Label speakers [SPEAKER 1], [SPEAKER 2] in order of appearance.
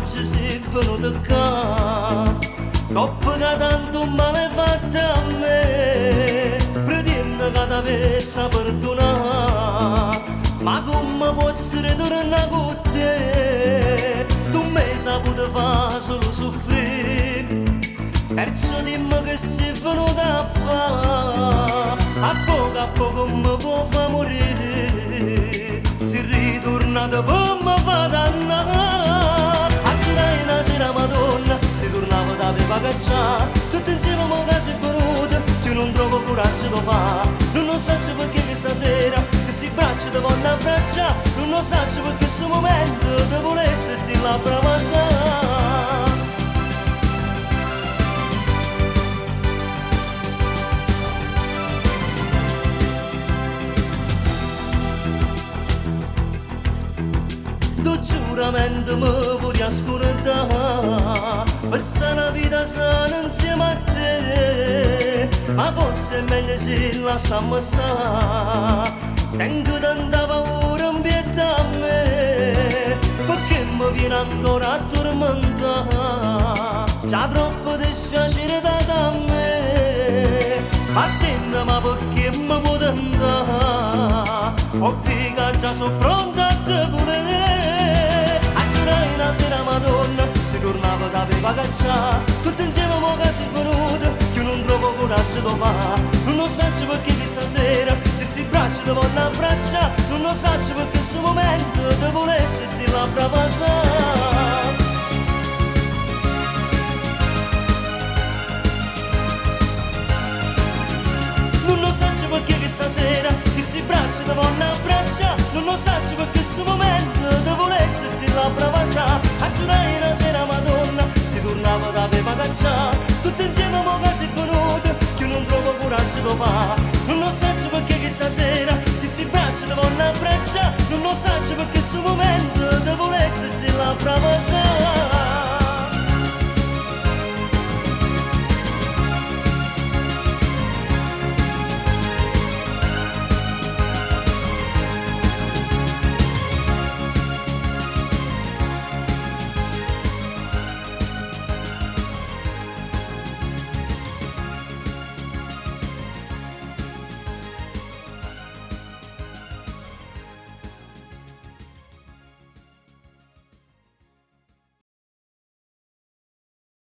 [SPEAKER 1] oggi sei venuto qua, dopo che tanto male fatto a me, pretendo che ti avessi perdonato, ma come posso ritornare con te? Tu mi hai saputo fare solo soffrire, perciò dimmi che sei venuto a fare, a poco mi può far morire, sei ritornato per mi far dannare, a giurare una sera Madonna, si tornava da per cacciare, tutti insieme mo che sei venuto, io non trovo coraggio da fare, non so perché questa sera, questi bracci ti voglio abbracciare, non so perché questo momento ti volesse si labbra passare. Tu giuramento mi vuoi ascoltare, questa è una vita sana insieme a te, ma forse è meglio se lasciamo stare, tengo tanta paura in pietà a me, perché mi viene ancora a tormentare, già troppo dispiacere da me, attendo ma perché mi può tentare, ho che già sono pronta a te pure. Una sera Madonna, si tornava da per cacciare, tutti insieme mo che sei venuto, io non trovo coraggio da fare, non so perché questa sera, questi bracci ti voglio abbracciare, non so perché questo momento ti volesse si labbra passare.